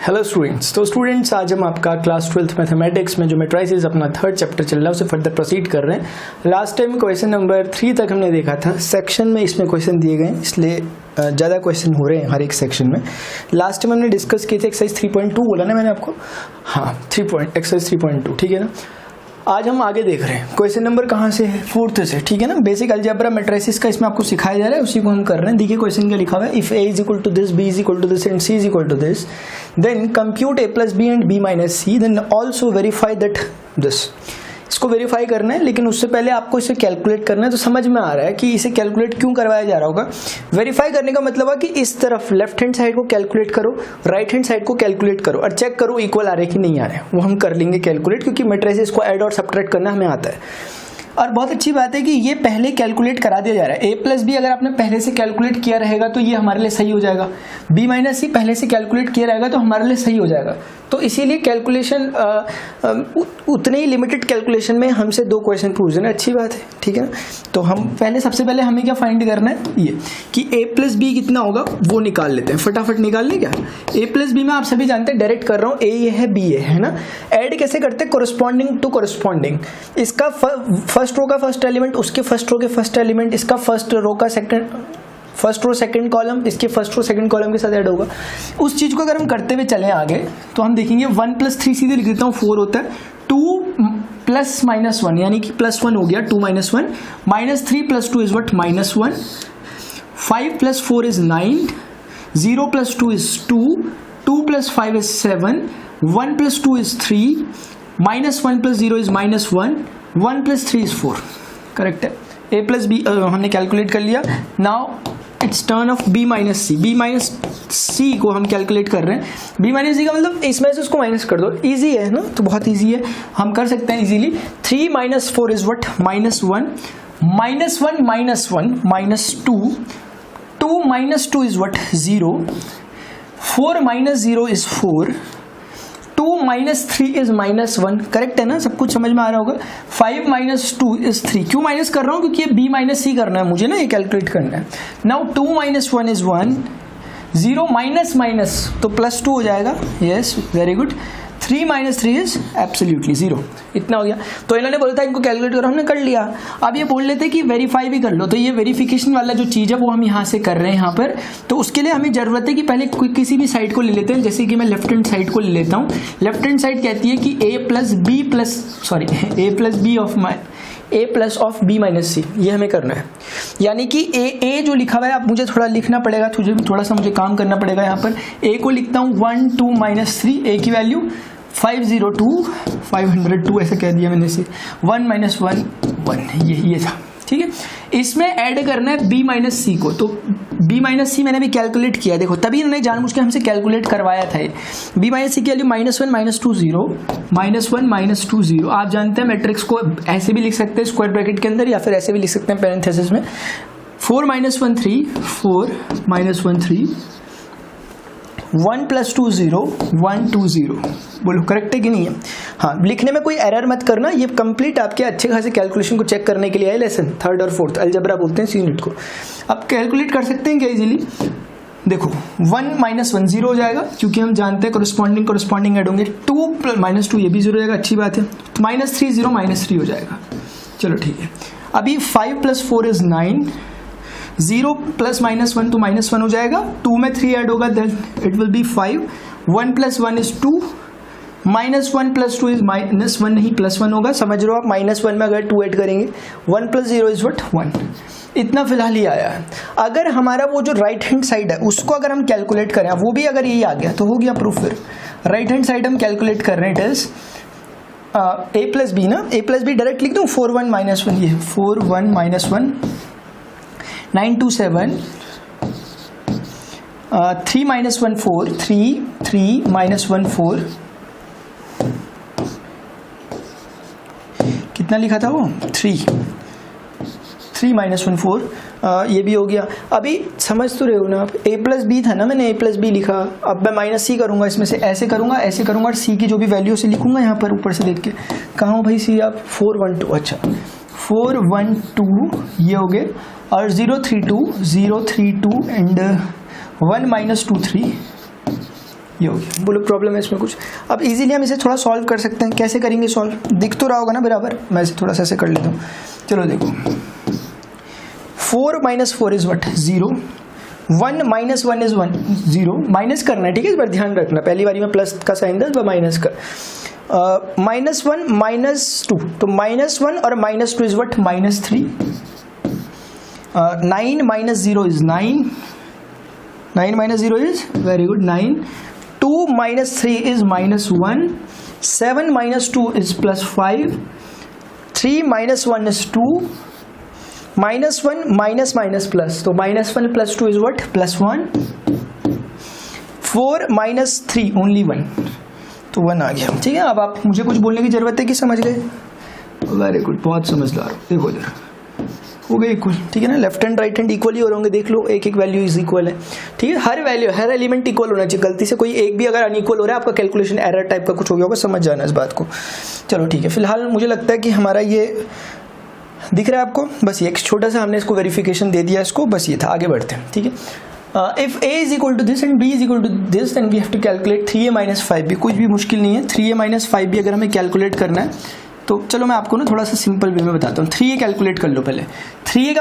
Hello students. तो students आज हम आपका क्लास 12th मैथमेटिक्स में जो मैट्रिसेस अपना थर्ड चैप्टर चल रहा है उसे फर्दर प्रोसीड कर रहे हैं। लास्ट टाइम क्वेश्चन नंबर 3 तक हमने देखा था। सेक्शन में इसमें क्वेश्चन दिए गए इसलिए ज़्यादा क्वेश्चन हो रहे हैं हर एक सेक्शन में। लास्ट टाइम हमने डिस्कस किए थे एक्सरसाइज 3.2 बोला ना मैंने आपको, हाँ एक्सरसाइज 3.2 ठीक है ना। आज हम आगे देख रहे हैं क्वेश्चन नंबर कहाँ से है, 4th से, ठीक है ना। बेसिक अलजेब्रा मैट्रिसेस का इसमें आपको सिखाया जा रहा है, उसी को हम कर रहे हैं। देखिए क्वेश्चन क्या लिखा हुआ है, if a is equal to this, b is equal to this and c is equal to this, then compute a plus b and b minus c, then also verify that this. इसको verify करना है, लेकिन उससे पहले आपको इसे calculate करना है। तो समझ में आ रहा है कि इसे कैलकुलेट क्यों करवाया जा रहा होगा। वेरीफाई करने का मतलब है कि इस तरफ लेफ्ट हैंड साइड को कैलकुलेट करो, राइट हैंड साइड को कैलकुलेट करो और चेक करो इक्वल आ रहे कि नहीं आ रहे। वो हम कर लेंगे कैलकुलेट, क्योंकि मैट्रिसेस को ऐड और सब्ट्रैक्ट करना हमें आता है। और बहुत अच्छी बात है कि ये पहले कैलकुलेट करा दिया जा रहा है। a प्लस बी अगर आपने पहले से कैलकुलेट किया रहेगा तो ये हमारे लिए सही हो जाएगा। b माइनस सी पहले से कैलकुलेट किया रहेगा तो हमारे लिए सही हो जाएगा। तो इसीलिए कैलकुलेशन उतने ही लिमिटेड कैलकुलेशन में हमसे 2 क्वेश्चन पूछ रहे हैं, अच्छी बात है, ठीक है ना। तो हम सबसे पहले हमें क्या फाइंड करना है, ये कि a प्लस बी कितना होगा वो निकाल लेते हैं। फटाफट निकाल लें क्या। a प्लस बी में आप सभी जानते हैं, डायरेक्ट कर रहा हूँ, a ये है b ये है ना। ऐड कैसे करते हैं, कोरस्पॉन्डिंग टू कोरस्पॉन्डिंग। इसका फर्स्ट रो का फर्स्ट एलिमेंट, उसके फर्स्ट रो के फर्स्ट एलिमेंट, इसका फर्स्ट रो का फर्स्ट रो सेकंड कॉलम, इसके फर्स्ट रो सेकंड कॉलम के साथ ऐड होगा। उस चीज को अगर हम करते हुए चलें आगे तो हम देखेंगे 1 + 3 सीधे लिख देता हूँ, 4 होता है। 2 + -1 यानी कि +1 हो गया, 2 - 1, -3 + 2 is what, -1, 5 + 4 is 9, 0 + 2 is 2, 2 + 5 is 7, 1 + 2 is 3, -1 + 0 is -1, 1 + 3 is 4। Correct है। a प्लस बी हमने कैलकुलेट कर लिया। Now it's turn of b minus C. b minus C को हम कैलकुलेट कर रहे हैं। b माइनस सी का मतलब इसमें से उसको माइनस कर दो, इजी है ना, तो बहुत इजी है, हम कर सकते हैं easily. 3 - 4 is what, -1, -1 -1 -2, 2 - 2 is what, 0, 4 - 0 is 4, 2 - 3 is -1। Correct है ना, सब कुछ समझ में आ रहा होगा। 5 - 2 इज 3। क्यों माइनस कर रहा हूं, क्योंकि ये b माइनस सी करना है मुझे ना, ये कैलकुलेट करना है। नाउ 2 - 1 इज 1, 0 माइनस तो +2 हो जाएगा। Yes, very good. 3 - 3 is absolutely 0। इतना हो गया। तो इन्होंने बोला था इनको कैलकुलेट करो, हमने कर लिया। अब ये बोल लेते कि वेरीफाई भी कर लो, तो ये वेरिफिकेशन वाला जो चीज है वो हम यहाँ से कर रहे हैं यहाँ पर। तो उसके लिए हमें जरूरत है कि पहले किसी भी साइड को ले लेते हैं। जैसे कि मैं लेफ्ट हैंड साइड को ले लेता हूँ। लेफ्ट हैंड साइड कहती है कि a प्लस b माइनस सी, ये हमें करना है। यानी कि a जो लिखा हुआ है, अब मुझे थोड़ा लिखना पड़ेगा, थोड़ा सा मुझे काम करना पड़ेगा यहाँ पर। a को लिखता हूँ 1 2 - 3, a की वैल्यू 502, 502 ऐसे कह दिया मैंने, से 1 - 1 1, ये था, ठीक है। इसमें ऐड करना है b माइनस सी को। तो b माइनस सी मैंने भी कैलकुलेट किया, देखो तभी इन्होंने जानबूझ के हमसे कैलकुलेट करवाया था। b माइनस सी की वैल्यू -1 - 2 0, -1 - 2 0। आप जानते हैं मैट्रिक्स को ऐसे भी लिख सकते हैं स्क्वायर ब्रैकेट के अंदर, या फिर ऐसे भी लिख सकते हैं पैरेंथेसिस में। 4 - 1 3, 4 - 1 3, 1 + 2 0, 1 2 0। बोलो करेक्ट है कि नहीं है। हाँ, लिखने में कोई एरर मत करना। ये कंप्लीट आपके अच्छे खासे कैलकुलेशन को चेक करने के लिए है लेसन 3rd और 4th अलजेब्रा बोलते हैं इस यूनिट को। आप कैलकुलेट कर सकते हैं क्या इजीली। देखो 1 - 1 0 हो जाएगा, क्योंकि हम जानते हैं कोरस्पॉन्डिंग ऐड होंगे। 2 - 2 ये भी 0 हो जाएगा, अच्छी बात है। -3 0 -3 हो जाएगा, चलो ठीक है। अभी 5 + 4 इज 9, 0 + -1 तो -1 हो जाएगा। 2 में 3 ऐड होगा, then it will be 5। 1 + 1 is 2, -1 + 2 is -1 नहीं +1 होगा, समझ रहे हो आप। -1 में अगर 2 ऐड करेंगे, 1 + 0 इज व्हाट, 1। इतना फिलहाल ही आया है। अगर हमारा वो जो राइट हैंड साइड है उसको अगर हम कैलकुलेट करें, वो भी अगर यही आ गया तो हो गया प्रूफ। फिर राइट हैंड साइड हम कैलकुलेट कर रहे हैं, it is a plus B ना, a प्लस बी डायरेक्ट लिख दूं, 4 1 -1, ये 4 1 -1, 9 2 7, 3 - 1 4, 3 3 - 1 4, कितना लिखा था वो, 3 - 1 4, ये भी हो गया। अभी समझ तो रहे हो ना आप, a प्लस बी था ना, मैंने a प्लस बी लिखा। अब मैं -c करूंगा, इसमें से ऐसे करूंगा और c की जो भी वैल्यू से लिखूंगा यहाँ पर ऊपर से देख के। कहाँ हो भाई c आप, 4 1 2, अच्छा 4 1 2 ये हो गए, और 0 3 2 एंड 1 - 2 3, ये हो गया। बोलो प्रॉब्लम है इसमें कुछ? अब इजीली हम इसे थोड़ा सॉल्व कर सकते हैं। कैसे करेंगे सॉल्व? दिख तो रहा होगा ना बराबर, मैं इसे थोड़ा सा ऐसे कर लेता हूँ। चलो देखो, 4 - 4 इज व्हाट? 0। 1 - 1 इज 1, 0। माइनस करना है, ठीक है, इस बार ध्यान रखना, पहली बारी में प्लस का साइन था, माइनस कर। -1 -2, तो -1 और -2 is what? -3। 9 - 0 is 9। 9 - 0 is very good 9। 2 - 3 is -1. 7 - 2 is +5. 3 - 1 is 2. -1 minus plus, तो -1 + 2 is what? +1. 4 - 3 only 1, तो 1 आ गया। ठीक है, अब आप मुझे कुछ बोलने की जरूरत है कि समझ गए? वेरी गुड, बहुत समझदार हो। देखो इधर हो गए इक्वल, ठीक है ना, left hand right hand equal ही हो होंगे, देख लो, एक एक वैल्यू इज इक्वल है। ठीक है, हर वैल्यू, हर एलिमेंट इक्वल होना चाहिए। गलती से कोई एक भी अगर अनइक्वल हो रहा है, आपका कैलकुलेशन एरर टाइप का कुछ हो गया होगा, समझ जाना इस बात को। चलो ठीक है, फिलहाल मुझे लगता है कि हमारा ये दिख रहा है आपको, बस ये एक छोटा सा हमने इसको वेरिफिकेशन दे दिया इसको, बस ये था। आगे बढ़ते हैं, ठीक है। If a is equal to this and b is equal to this, then we have to calculate 3a - 5b। कुछ भी मुश्किल नहीं है, 3a - 5b अगर हमें कैलकुलेट करना है तो चलो मैं आपको ना थोड़ा सा सिंपल वे में बताता हूँ। 3a कैलकुलेट कर लो पहले। 3a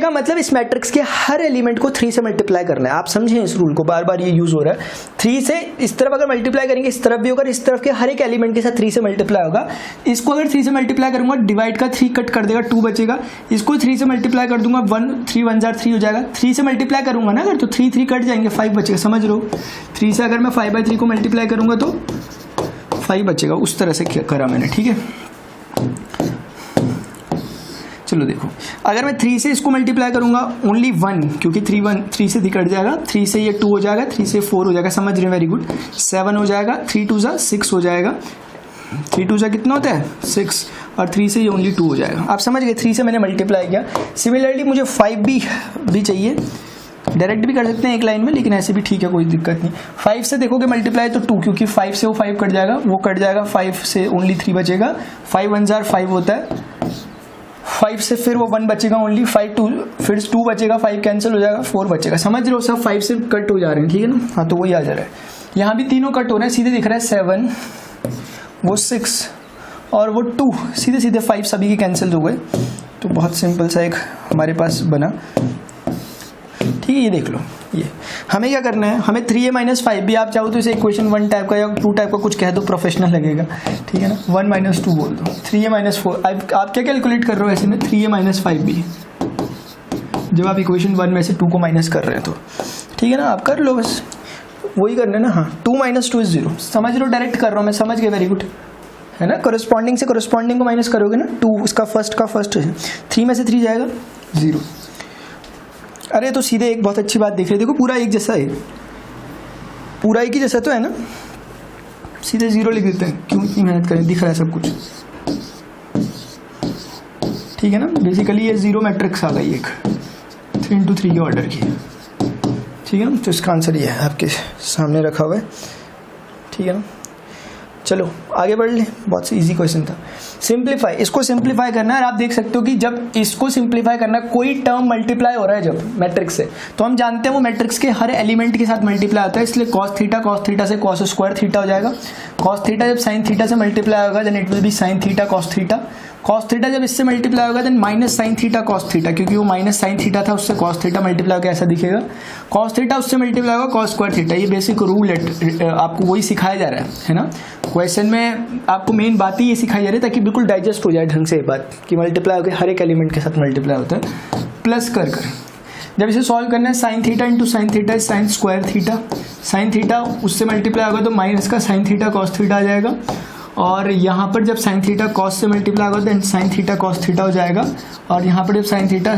का मतलब इस मैट्रिक्स के हर एलिमेंट को 3 से मल्टीप्लाई करना है। आप समझें इस रूल को, बार बार ये यूज हो रहा है। 3 से इस तरफ अगर मल्टीप्लाई करेंगे, इस तरफ भी होगा, इस तरफ के हर एक एलिमेंट के साथ 3 से मल्टीप्लाई होगा। इसको अगर 3 से मल्टीप्लाई करूंगा, डिवाइड का 3 कट कर देगा, 2 बचेगा। इसको 3 से मल्टीप्लाई कर दूंगा, 3 1 3 हो जाएगा। 3 से मल्टीप्लाई करूंगा ना अगर, तो 3 कट जाएंगे, 5 बचेगा। समझ लो, 3 से अगर मैं 5/3 को मल्टीप्लाई करूंगा तो 5 बचेगा। उस तरह से करा मैंने, ठीक है। चलो देखो, अगर मैं 3 से इसको मल्टीप्लाई करूंगा, ओनली 1, क्योंकि 3 से कट जाएगा, 3 से ये 2 हो जाएगा, 3 से 4 हो जाएगा। समझ रहे हैं, वेरी गुड। 7 हो जाएगा, 3 2 6 हो जाएगा। 3 2 कितना होता है? 6, और 3 से ये ओनली 2 हो जाएगा। आप समझ गए, 3 से मैंने मल्टीप्लाई किया। सिमिलरली मुझे 5 भी चाहिए, डायरेक्ट भी कर सकते हैं एक लाइन में, लेकिन ऐसे भी ठीक है, कोई दिक्कत नहीं। 5 से देखोगे मल्टीप्लाई तो 2, क्योंकि 5 से वो 5 कट जाएगा, वो कट जाएगा। 5 से ओनली 3 बचेगा। 5 1 5 होता है। 5 से फिर वो 1 बचेगा ओनली, 5 2, फिर 2 बचेगा, 5 कैंसिल हो जाएगा, 4 बचेगा। समझ रहे हो, सब 5 से कट हो जा रहे हैं, ठीक है ना। हाँ, तो वही आ जा रहा है। यहाँ भी तीनों कट हो रहे हैं, सीधे दिख रहा है 7, वो 6 और वो 2, सीधे सीधे 5 सभी के कैंसिल हो गए। तो बहुत सिंपल सा एक हमारे पास बना, ठीक है। ये देख लो, ये हमें क्या करना है, हमें 3a - 5b, आप चाहो तो इसे इक्वेशन 1 टाइप का या 2 टाइप का कुछ कह दो, प्रोफेशनल लगेगा, ठीक है ना। 1 - 2 बोल दो। 3a - 4, आप क्या कैलकुलेट कर रहे हो ऐसे में? 3a - 5b, जब आप इक्वेशन 1 में से 2 को माइनस कर रहे हैं तो, ठीक है ना। आप कर लो, बस वही करना है ना। हाँ, 2 - 2 इज 0। समझ लो, डायरेक्ट कर रहा हूँ मैं, समझ गए, वेरी गुड, है ना। कोरस्पॉन्डिंग से कोरस्पॉन्डिंग को माइनस करोगे ना, 2 उसका फर्स्ट का फर्स्ट है, 3 में से 3 जाएगा 0। अरे तो सीधे एक बहुत अच्छी बात देख रहे, देखो पूरा एक जैसा है, पूरा एक ही जैसा तो है ना। सीधे 0 लिख देते हैं, क्यों इतनी मेहनत करें, दिख रहा है सब कुछ, ठीक है ना। बेसिकली ये 0 मैट्रिक्स आ गई एक 3 × 3 के ऑर्डर की, ठीक है ना। तो इसका आंसर ये है, आपके सामने रखा हुआ है, ठीक है ना। चलो आगे बढ़ लें, बहुत सी इजी क्वेश्चन था। सिंप्लीफाई, इसको सिंप्लीफाई करना है। और आप देख सकते हो कि जब इसको सिंप्लीफाई करना है, कोई टर्म मल्टीप्लाई हो रहा है जब मैट्रिक्स से, तो हम जानते हैं वो मैट्रिक्स के हर एलिमेंट के साथ मल्टीप्लाई होता है। इसलिए cos थीटा से cos स्क्वायर थीटा हो जाएगा। cos थीटा जब sin थीटा से मल्टीप्लाई होगा, then it will be sin theta cos theta. cos theta जब इससे मल्टीप्लाई होगा, then minus sin theta cos theta, क्योंकि वो माइनस sin थीटा था, उससे cos थीटा मल्टीप्लाई होकर ऐसा दिखेगा। cos थीटा उससे मल्टीप्लाई होगा cos स्क्वायर थीटा। ये बेसिक रूल है, आपको वही सिखाया जा रहा है ना। क्वेश्चन में आपको मेन बात ही ये सिखाई जा रही है, ताकि बिल्कुल डाइजेस्ट हो जाए ढंग से ये बात, कि मल्टीप्लाई होकर हर एक एलिमेंट के साथ मल्टीप्लाई होता है। प्लस कर जब इसे सॉल्व करना है, sin theta into sin theta sin square theta. sin theta उससे मल्टीप्लाई होगा तो माइनस का sin थीटा cos थीटा आ जाएगा। और यहाँ पर जब sin थीटा cos से मल्टीप्लाई होगा तो sin थीटा cos थीटा हो जाएगा। और यहाँ पर जब sin थीटा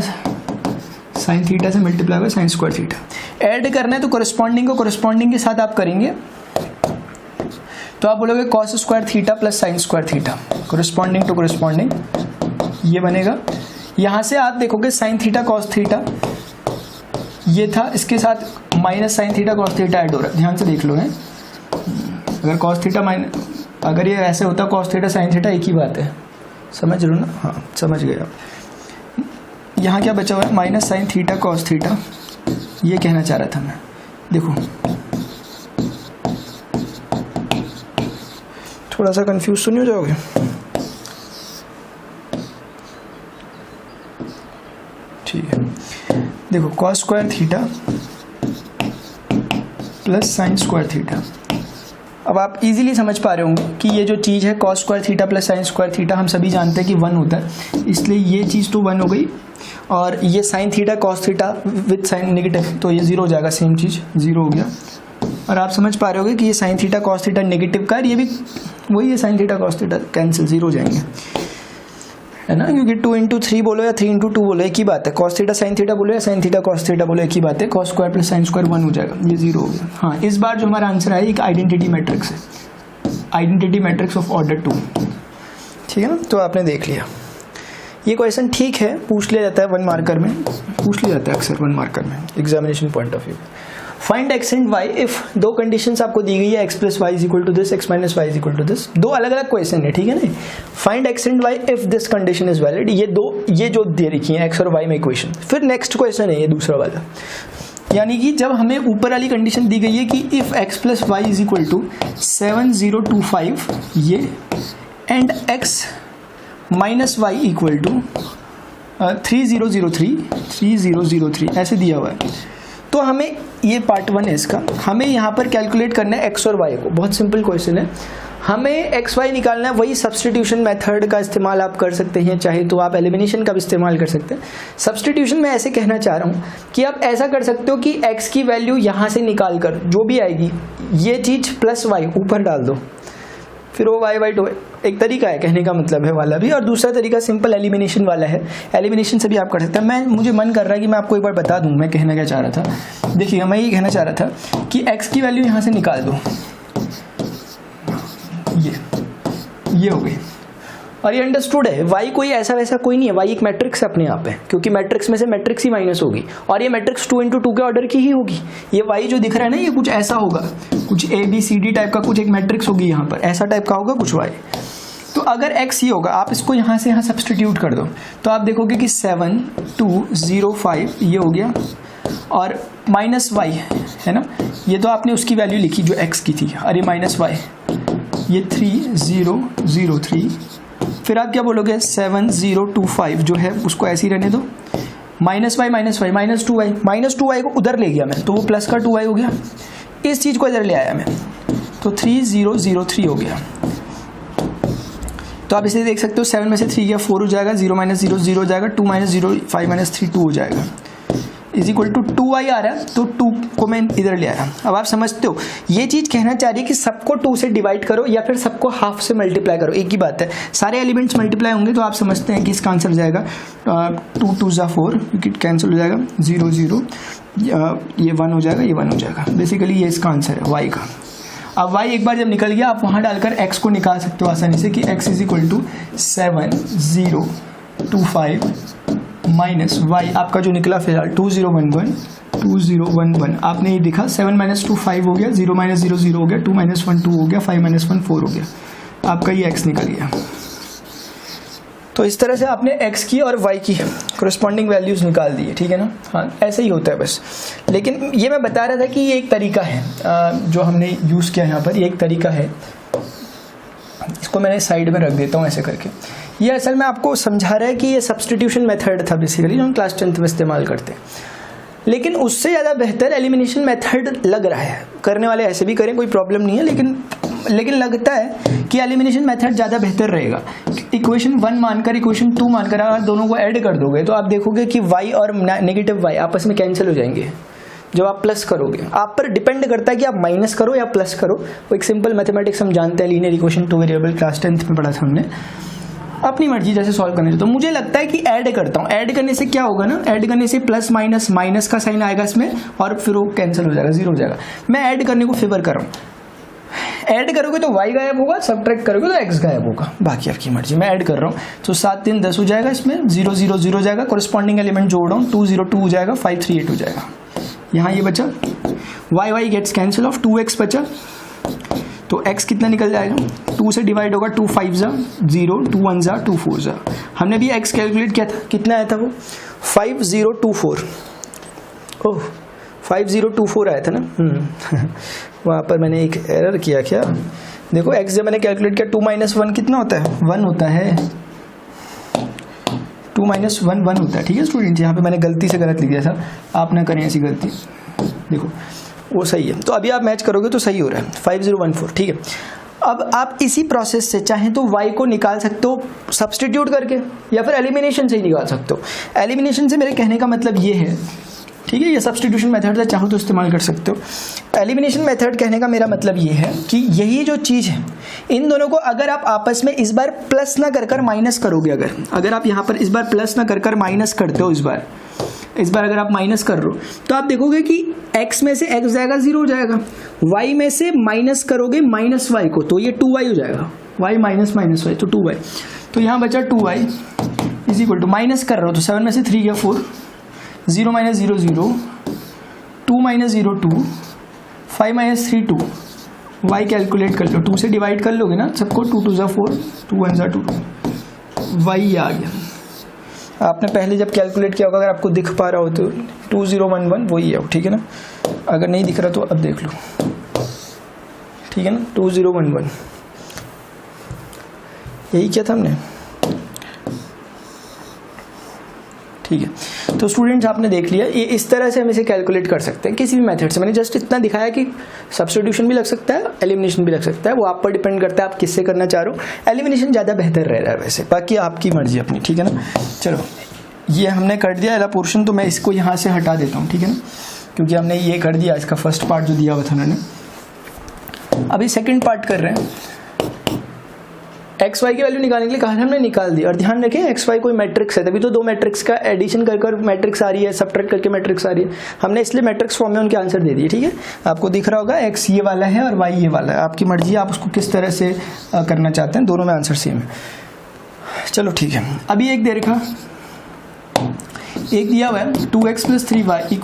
से मल्टीप्लाई होगा sin स्क्वायर थीटा। ऐड करना है तो कोरस्पॉन्डिंग के साथ आप करेंगे, तो आप बोलोगे cos square theta plus sin square theta, corresponding to corresponding ये बनेगा। यहाँ से आप देखोगे sin थीटा cos थीटा ये था, इसके साथ minus sin theta cos theta add हो रहा है, ध्यान से देख लो है। अगर cos थीटा अगर ये ऐसे होता cos थीटा sin थीटा एक ही बात है, समझ लो ना। हाँ समझ गए आप। यहाँ क्या बचा हुआ है, minus sin theta cos theta, ये कहना चाह रहा था मैं। देखो थोड़ा सा कंफ्यूज तो नहीं हो जाओगे? ठीक है, देखो cos square theta plus sine square theta. अब आप इजीली समझ पा रहे होंगे कि ये जो चीज़ है cos square theta plus sine square theta, हम सभी जानते हैं कि 1 होता है, इसलिए ये चीज़ तो 1 हो गई, और ये sine theta cos theta with sine negative, तो ये 0 हो जाएगा, सेम चीज़ 0 हो गया। और आप समझ पा रहे होगे कि ये sine theta cos theta negative का, ये भी वही है, sign theta cos theta cancel, 0 हो जाएंगे, है ना, क्योंकि 2 इंटू 3 बोलो या 3 इंटू 2 बोलो एक ही बात है, कॉस थीटा साइन थीटा बोलो या साइन थीटा कॉस थीटा बोलो एक ही बात है, cos square plus sine square 1 हो जाएगा, ये 0 हो गया। हाँ, इस बार जो हमारा आंसर है एक आइडेंटिटी मैट्रिक्स है, आइडेंटिटी मैट्रिक्स ऑफ ऑर्डर 2, ठीक है ना। तो आपने देख लिया ये क्वेश्चन, ठीक है, पूछ लिया जाता है 1 मार्कर में, पूछ लिया जाता है अक्सर 1 मार्कर में examination point of view. Find x and y if दो कंडीशंस आपको दी गई है, x plus y is equal to this, x minus y is equal to this, दो अलग अलग क्वेश्चन है, ठीक है ना। Find x and y if this condition is valid, ये जो दे रखी है एक्स और वाई में इक्वेशन। फिर नेक्स्ट क्वेश्चन है ये दूसरा वाला, यानी कि जब हमें ऊपर वाली कंडीशन दी गई है कि if x plus y is equal to 7025 ये, and x minus y equal to 3003 ऐसे दिया हुआ है, तो हमें ये पार्ट 1 है इसका, हमें यहाँ पर कैलकुलेट करना है एक्स और वाई को। बहुत सिंपल क्वेश्चन है, हमें एक्स वाई निकालना है, वही सब्स्टिट्यूशन मेथड का इस्तेमाल आप कर सकते हैं, चाहे तो आप एलिमिनेशन का भी इस्तेमाल कर सकते हैं। सब्स्टिट्यूशन में ऐसे कहना चाह रहा हूँ कि आप ऐसा कर सकते हो कि एक्स की वैल्यू यहाँ से निकाल कर जो भी आएगी ये चीज़ प्लस वाई ऊपर डाल दो, फिर वो वाई बाई टू, एक तरीका है कहने का मतलब है वाला भी, और दूसरा तरीका सिंपल एलिमिनेशन वाला है, एलिमिनेशन से भी आप कर सकते हैं। मुझे मन कर रहा है कि मैं आपको एक बार बता दूं मैं कहना क्या चाह रहा था। देखिए मैं ये कहना चाह रहा था कि x की वैल्यू यहाँ से निकाल दो, ये हो गई, और ये अंडरस्टूड है। y कोई ऐसा वैसा कोई नहीं है, y एक मैट्रिक्स अपने आप है, क्योंकि मैट्रिक्स में से मैट्रिक्स ही माइनस होगी, और ये मैट्रिक्स 2 इंटू 2 के ऑर्डर की ही होगी। ये y जो दिख रहा है ना, ये कुछ ऐसा होगा, कुछ ABCD टाइप का कुछ एक मैट्रिक्स होगी, यहाँ पर ऐसा टाइप का होगा कुछ y। तो अगर x ही होगा, आप इसको यहाँ से यहाँ सब्सटीट्यूट कर दो, तो आप देखोगे कि 7205 ये हो गया, और माइनस y है ना, ये तो आपने उसकी वैल्यू लिखी जो x की थी, और ये माइनस y, ये 3003, फिर आप क्या बोलोगे 7025 जो है उसको ऐसे ही रहने दो, minus y minus minus 2y को उधर ले गया मैं, तो वो प्लस का 2y हो गया, इस चीज़ को इधर ले आया मैं, तो 3003 हो गया। तो आप इसे देख सकते हो, 7 में से 3 गया 4 हो जाएगा, 0 माइनस 0 0 हो जाएगा, 2 माइनस 0 5 माइनस 3 2 हो जाएगा, इज इक्वल टू 2y आ रहा है, तो 2 को मैं इधर ले आया। अब आप समझते हो ये चीज़ कहना चाह रही है कि सबको 2 से डिवाइड करो या फिर सबको हाफ से मल्टीप्लाई करो, एक ही बात है, सारे एलिमेंट्स मल्टीप्लाई होंगे, तो आप समझते हैं कि इसका आंसर हो जाएगा 2 2 ज़ा 4, क्योंकि कैंसिल हो जाएगा, 0 0, ये 1 हो जाएगा, ये 1 हो जाएगा, बेसिकली ये इसका आंसर है y का। अब y एक बार जब निकल गया, आप वहाँ डालकर x को निकाल सकते हो आसानी से कि x is equal to 7025 minus y आपका जो निकला फिलहाल 2011 आपने ये देखा, 7 माइनस 2 5 हो गया, 0 माइनस 0 0 हो गया, 2 माइनस 1 2 हो गया, 5 माइनस 1 4 हो गया, आपका ये x निकल गया। तो इस तरह से आपने x की और y की कोरिस्पॉन्डिंग वैल्यूज निकाल दी है, ठीक है ना। हाँ, ऐसे ही होता है बस, लेकिन ये मैं बता रहा था कि ये एक तरीका है जो हमने यूज़ किया यहाँ पर, ये एक तरीका है, इसको मैंने साइड में रख देता हूँ ऐसे करके। ये असल में आपको समझा रहा है कि ये सब्स्टिट्यूशन मेथड था बेसिकली जो हम क्लास 10th में इस्तेमाल करते हैं, लेकिन उससे ज़्यादा बेहतर एलिमिनेशन मेथड लग रहा है। करने वाले ऐसे भी करें, कोई प्रॉब्लम नहीं है, लेकिन लगता है कि एलिमिनेशन मेथड ज़्यादा बेहतर रहेगा। इक्वेशन 1 मानकर इक्वेशन 2 मानकर अगर दोनों को ऐड कर दोगे तो आप देखोगे कि y और नेगेटिव y आपस में कैंसिल हो जाएंगे जब आप प्लस करोगे। आप पर डिपेंड करता है कि आप माइनस करो या प्लस करो, वो एक सिंपल मैथमेटिक्स हम जानते हैं, linear equation 2 variable class 10th में पढ़ा था हमने, अपनी मर्जी जैसे सॉल्व करने दो। तो मुझे लगता है कि ऐड करता हूँ, ऐड करने से क्या होगा ना, ऐड करने से प्लस माइनस माइनस का साइन आएगा इसमें, और फिर वो कैंसिल हो जाएगा, 0 हो जाएगा। मैं ऐड करने को फेवर कर रहा हूँ, ऐड करोगे तो y गायब होगा, सब्ट्रैक्ट करोगे तो x गायब होगा, बाकी आपकी मर्जी। मैं ऐड कर रहा हूँ, तो 7 3 10 हो जाएगा, इसमें 0 0 0 हो जाएगा, कोरिस्पॉन्डिंग एलिमेंट जोड़ रहा हूँ, 2 0 2 हो जाएगा, 5 3 8 हो जाएगा। यहाँ ये बचा, y gets cancel of, 2x बचा, तो x कितना निकल जाएगा, 2 से डिवाइड होगा, 2 5 ज़ा 0, 2 1 ज़ा 2 4 ज़ा। हमने भी x कैलकुलेट किया था, कितना आया था वो 5024, ओह 5024 आया था ना। वहाँ पर मैंने एक एरर किया क्या, देखो x जब मैंने कैलकुलेट किया 2 - 1 कितना होता है, 1 होता है। 2 - 1 1 होता है। ठीक है स्टूडेंट, यहाँ पे मैंने गलती से गलत लिख दिया था, आप ना करें ऐसी गलती। देखो वो सही है, तो अभी आप मैच करोगे तो सही हो रहा है 5014। ठीक है, अब आप इसी प्रोसेस से चाहें तो y को निकाल सकते हो सब्स्टिट्यूट करके, या फिर एलिमिनेशन से ही निकाल सकते हो। एलिमिनेशन से मेरे कहने का मतलब ये है, ठीक है, ये सब्स्टिट्यूशन मेथड से चाहो तो इस्तेमाल कर सकते हो। एलिमिनेशन मेथड कहने का मेरा मतलब ये है कि यही जो चीज़ है, इन दोनों को अगर आप आपस में इस बार प्लस ना कर कर माइनस करोगे, अगर आप यहाँ पर इस बार प्लस ना कर कर माइनस करते हो, इस बार अगर आप माइनस कर रहे हो, तो आप देखोगे कि x में से x जाएगा 0 हो जाएगा, y में से माइनस करोगे माइनस y को, तो ये 2y हो जाएगा, y माइनस y तो 2y, तो यहाँ बचा 2y is equal to, minus कर रहे हो तो 7 में से 3 गया 4, 0 - 0 0, 2 - 0 2, 5 - 3 2, y कैलकुलेट कर लो, 2 से डिवाइड कर लोगे ना सबको, 2 2 = 4, 2 1 = 2, y आ गया। आपने पहले जब कैलकुलेट किया होगा, अगर आपको दिख पा रहा हो तो 2011 वही है, ठीक है ना। अगर नहीं दिख रहा तो अब देख लो, ठीक है ना, 2011 यही किया था हमने। ठीक है, तो स्टूडेंट्स आपने देख लिया, ये इस तरह से हम इसे कैलकुलेट कर सकते हैं किसी भी मेथड से। मैंने जस्ट इतना दिखाया कि सब्स्टिट्यूशन भी लग सकता है, एलिमिनेशन भी लग सकता है, वो आप पर डिपेंड करता है आप किससे करना चाह रहे हो। एलिमिनेशन ज़्यादा बेहतर रह रहा है वैसे, बाकी आपकी मर्जी अपनी, ठीक है ना। चलो ये हमने कर दिया वाला पोर्शन, तो मैं इसको यहाँ से हटा देता हूँ, ठीक है ना, क्योंकि हमने ये कर दिया इसका फर्स्ट पार्ट जो दिया हुआ था उन्होंने। अभी सेकेंड पार्ट कर रहे हैं, एक्स वाई की वैल्यू निकालने के लिए कहा था हमने, निकाल दी। और ध्यान रखें एक्स वाई कोई मैट्रिक्स है, तभी तो दो मैट्रिक्स का एडिशन कर मैट्रिक्स आ रही है, सब्ट्रैक्ट करके मैट्रिक्स आ रही है, हमने इसलिए मैट्रिक्स फॉर्म में उनके आंसर दे दिए। ठीक है, आपको दिख रहा होगा एक्स ये वाला है और वाई ये वाला है, आपकी मर्जी है आप उसको किस तरह से करना चाहते हैं, दोनों में आंसर सेम है। चलो ठीक है, अभी एक दे रखा, एक दिया हुआ है 2x + 3y =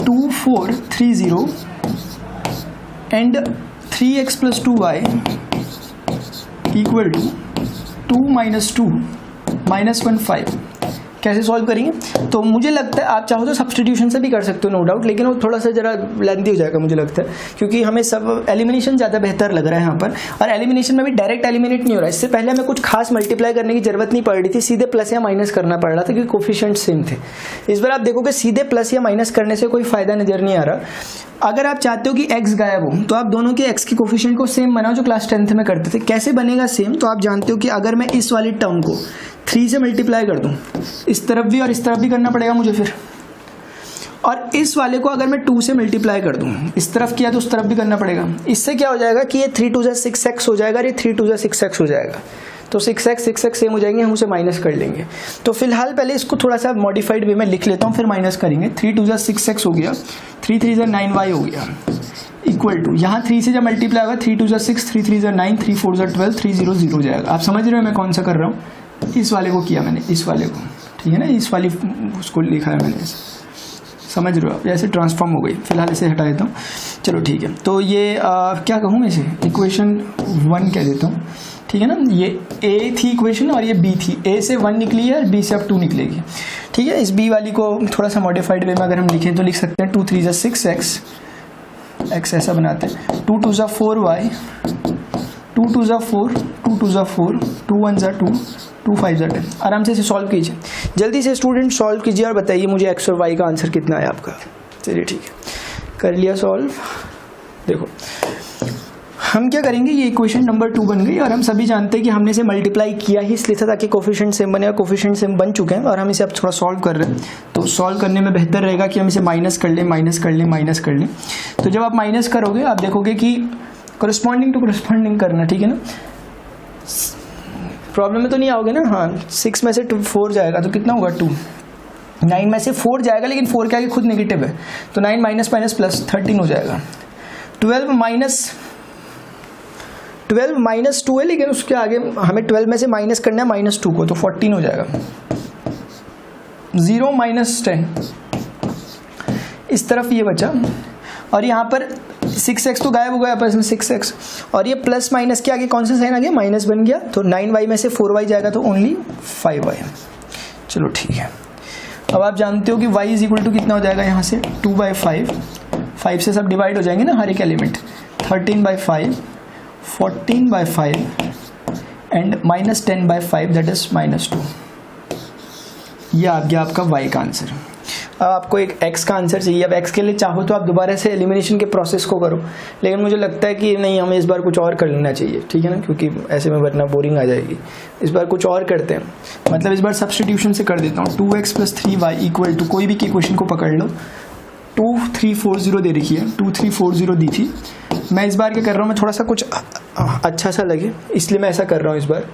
2 4 3 0 and 3x + 2y = 2 - 2 -1 5। कैसे सॉल्व करेंगे? तो मुझे लगता है आप चाहो तो सब्स्टिट्यूशन से भी कर सकते हो, नो डाउट, लेकिन वो थोड़ा सा जरा लेंथी हो जाएगा मुझे लगता है, क्योंकि हमें सब एलिमिनेशन ज़्यादा बेहतर लग रहा है यहाँ पर। और एलिमिनेशन में भी डायरेक्ट एलिमिनेट नहीं हो रहा है, इससे पहले हमें कुछ खास मल्टीप्लाई करने की जरूरत नहीं पड़ रही थी, सीधे प्लस या माइनस करना पड़ रहा था क्योंकि कोफिशिएंट सेम थे। इस बार आप देखोगे सीधे प्लस या माइनस करने से कोई फायदा नजर नहीं आ रहा। अगर आप चाहते हो कि x गायब हो तो आप दोनों के x की कोफिशिएंट को सेम बनाओ जो क्लास 10th में करते थे। कैसे बनेगा सेम? तो आप जानते हो कि अगर मैं इस वाली टर्म को 3 से मल्टीप्लाई कर दूं, इस तरफ भी और इस तरफ भी करना पड़ेगा मुझे फिर, और इस वाले को अगर मैं 2 से मल्टीप्लाई कर दूं, इस तरफ किया तो उस तरफ भी करना पड़ेगा। इससे क्या हो जाएगा कि ये 3 2 6x हो जाएगा और ये 3 2 6x हो जाएगा, तो 6x सेम हो जाएंगे, हम उसे माइनस कर लेंगे। तो फिलहाल पहले इसको थोड़ा सा मॉडिफाइड वे में लिख लेता हूँ, फिर माइनस करेंगे। 3 2 6x हो गया, 3 3 9y हो गया, इक्वल टू यहाँ 3 से जब मल्टीप्लाई होगा 3 2 6, 3 3 9, 3 4 12, 3 0 0 हो जाएगा। आप समझ रहे हो मैं कौन सा कर रहा हूँ? इस वाले को किया मैंने, इस वाले को, ठीक है ना, इस वाली उसको लिखा है मैंने, समझ रहे हो आप? ऐसे ट्रांसफॉर्म हो गई, फिलहाल इसे हटा देता हूँ। चलो ठीक है, तो ये क्या कहूँ मैं इसे, इक्वेशन 1 कह देता हूँ, ठीक है ना। ये ए थी इक्वेशन और ये बी थी, ए से 1 निकली है, बी से अब 2 निकलेगी, ठीक है। इस बी वाली को थोड़ा सा मॉडिफाइड वे में अगर हम लिखें तो लिख सकते हैं 2 3 6x, x ऐसा बनाते हैं, 2 2 4y, 2 2 4, 2 2 4, 2 1 2, 2 5 10। आराम से इसे सॉल्व कीजिए, जल्दी से स्टूडेंट सॉल्व कीजिए और बताइए मुझे x और y का आंसर कितना है आपका। चलिए ठीक है, कर लिया सॉल्व। देखो हम क्या करेंगे, ये इक्वेशन नंबर 2 बन गई और हम सभी जानते हैं कि हमने इसे मल्टीप्लाई किया ही इसलिए था ताकि कोफिशिएंट सेम बने, और कोफिशिएंट सेम बन चुके हैं और हम इसे अब थोड़ा सॉल्व कर रहे हैं। तो सॉल्व करने में बेहतर रहेगा कि हम इसे माइनस कर लें, माइनस कर लें, माइनस कर लें। तो जब आप माइनस करोगे आप देखोगे कि करस्पॉन्डिंग टू करस्पॉन्डिंग करना, ठीक है ना। प्रॉब्लम में तो नहीं आओगे ना? हाँ, 6 में से 4 जाएगा तो कितना होगा 2, 9 में से 4 जाएगा, लेकिन 4 के आगे खुद नेगेटिव है तो 9 माइनस माइनस प्लस 13 हो जाएगा। 12 माइनस 2 है, लेकिन उसके आगे हमें 12 में से माइनस करना है -2 को, तो 14 हो जाएगा। 0 - 10 इस तरफ ये बचा, और यहाँ पर 6x तो गायब हो गया आपस में 6x, और ये प्लस माइनस के आगे कौन सा साइन आ गया? माइनस बन गया, तो 9y में से 4y जाएगा तो ओनली 5y। चलो ठीक है, अब आप जानते हो कि y = कितना हो जाएगा यहाँ से 2/5, 5 से सब डिवाइड हो जाएंगे ना हर एक एलिमेंट, 13/5 14/5 एंड -10/5 दैट इज -2। यह आ गया आपका y का आंसर। अब आपको एक x का आंसर चाहिए। अब x के लिए चाहो तो आप दोबारा से एलिमिनेशन के प्रोसेस को करो, लेकिन मुझे लगता है कि नहीं, हमें इस बार कुछ और कर लेना चाहिए, ठीक है ना, क्योंकि ऐसे में वरना बोरिंग आ जाएगी। इस बार कुछ और करते हैं, मतलब इस बार सब्स्टिट्यूशन से कर देता हूँ। 2x + 3y इक्वल टू, कोई भी की इक्वेशन को पकड़ लो, 2340 दे रखी है, 2340 दी थी। मैं इस बार क्या कर रहा हूँ, मैं थोड़ा सा कुछ अच्छा सा लगे इसलिए मैं ऐसा कर रहा हूँ इस बार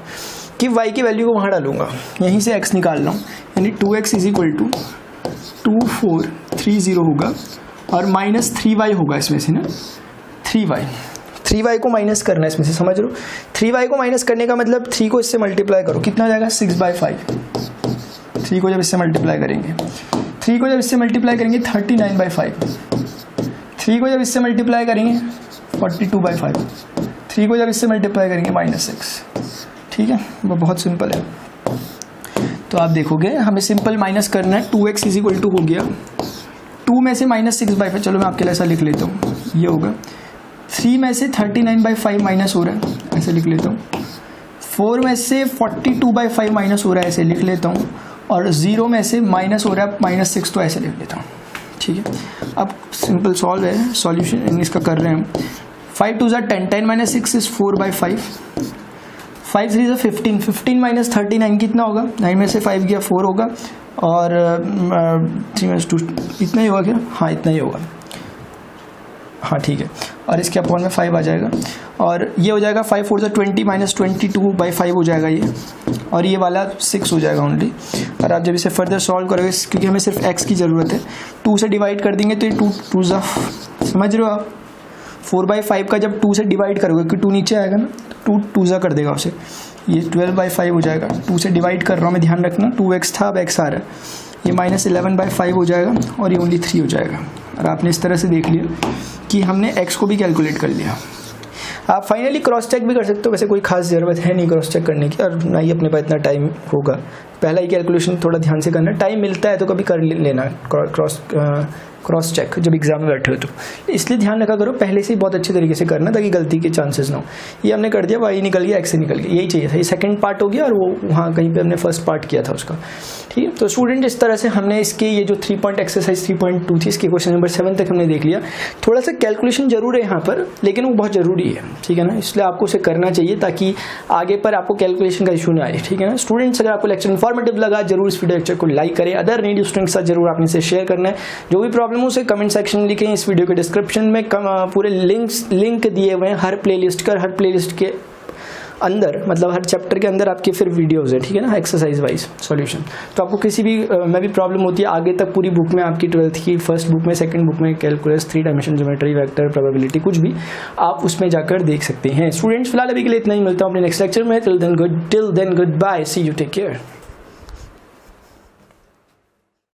कि y की वैल्यू को वहाँ डालूंगा, यहीं से x निकाल रहा हूँ, यानी 2x = 2430 होगा और -3y होगा इसमें से ना, 3y को माइनस करना है इसमें से, समझ लो। 3y को माइनस करने का मतलब 3 को इससे मल्टीप्लाई करो, कितना हो जाएगा 6/5। 3 को जब इससे मल्टीप्लाई करेंगे 39/5। 3 को जब इससे मल्टीप्लाई करेंगे 42/5। 3 को जब इससे मल्टीप्लाई करेंगे -6। ठीक है, वो बहुत सिंपल है। तो आप देखोगे हमें सिंपल माइनस करना है। 2x = हो गया 2 में से -6/5, चलो मैं आपके लिए ऐसा लिख लेता हूँ, ये होगा 3 में से 39/5 माइनस हो रहा है, ऐसे लिख लेता हूँ। 4 में से 42/5 माइनस हो रहा है, ऐसे लिख लेता हूँ। और 0 में से माइनस हो रहा है -6, तो ऐसे लिख लेता हूँ। ठीक है, अब सिंपल सॉल्व है, सॉल्यूशन इसका कर रहे हैं हम। 5 2 = 10, 10 - 6 = 4/5। 5 3 = 15, 15 - 39 कितना होगा, 9 में से 5 गया 4 होगा, और 3 - 2 इतना ही होगा क्या, हाँ इतना ही होगा, हाँ ठीक है। और इसके अपॉन में 5 आ जाएगा, और ये हो जाएगा 5 4 = 20 -22/5 हो जाएगा ये, और ये वाला 6 हो जाएगा ओनली। और आप जब इसे फर्दर सॉल्व करोगे, क्योंकि हमें सिर्फ x की ज़रूरत है, 2 से डिवाइड कर देंगे तो ये 2 2 समझ रहे हो आप। 4/5 का जब 2 से डिवाइड करोगे, क्योंकि 2 नीचे आएगा ना, 2 2 कर देगा उसे, ये 12/5 हो जाएगा। 2 से डिवाइड कर रहा हूँ मैं, ध्यान रखना, 2x था अब x आ रहा है, ये -11/5 हो जाएगा, और ये ओनली 3 हो जाएगा। और आपने इस तरह से देख लिया कि हमने x को भी कैलकुलेट कर लिया। आप फाइनली क्रॉस चेक भी कर सकते हो, वैसे कोई खास ज़रूरत है नहीं क्रॉस चेक करने की, और ना ही अपने पास इतना टाइम होगा। पहला ही कैलकुलेशन थोड़ा ध्यान से करना, टाइम मिलता है तो कभी कर लेना क्रॉस चेक जब एग्जाम में बैठे हो तो। इसलिए ध्यान रखा करो, पहले से ही बहुत अच्छे तरीके से करना, ताकि गलती के चांसेस ना हो। ये हमने कर दिया, y निकल गया, x से निकल गया, यही चाहिए था। ये सेकंड पार्ट हो गया, और वो वहाँ कहीं पे हमने फर्स्ट पार्ट किया था उसका। ठीक है, तो स्टूडेंट इस तरह से हमने इसके ये जो 3 पॉइंट एक्सरसाइज 3.2 थी, इसके क्वेश्चन नंबर 7 तक हमने देख लिया। थोड़ा सा कैलकुलेशन जरूर है यहाँ पर, लेकिन वो बहुत ज़रूरी है, ठीक है ना, इसलिए आपको उसे करना चाहिए ताकि आगे पर आपको कैलकुलेशन का इशू ना आए। ठीक है ना स्टूडेंट्स, अगर आपको लेक्चर इन्फॉर्मेटिव लगा, जरूर इस वीडियो लेक्चर को लाइक करें। अदर नीड स्टूडेंट्स के साथ जरूर आपने इसे शेयर करना है। जो भी प्रॉब्लम हो उसे कमेंट सेक्शन में लिखें। इस वीडियो के डिस्क्रिप्शन में पूरे लिंक दिए हुए हैं हर प्लेलिस्ट के अंदर, मतलब हर चैप्टर के अंदर आपके फिर वीडियोस है, ठीक है ना, एक्सरसाइज वाइज सॉल्यूशन। तो आपको किसी भी में भी प्रॉब्लम होती है आगे तक, पूरी बुक में, आपकी 12th की फर्स्ट बुक में, सेकंड बुक में, calculus, 3 dimension geometry, vector, probability, कुछ भी आप उसमें जाकर देख सकते हैं। स्टूडेंट्स फिलहाल अभी के लिए इतना ही, मिलता हूँ अपने नेक्स्ट लेक्चर में। Till then goodbye, see you, take care.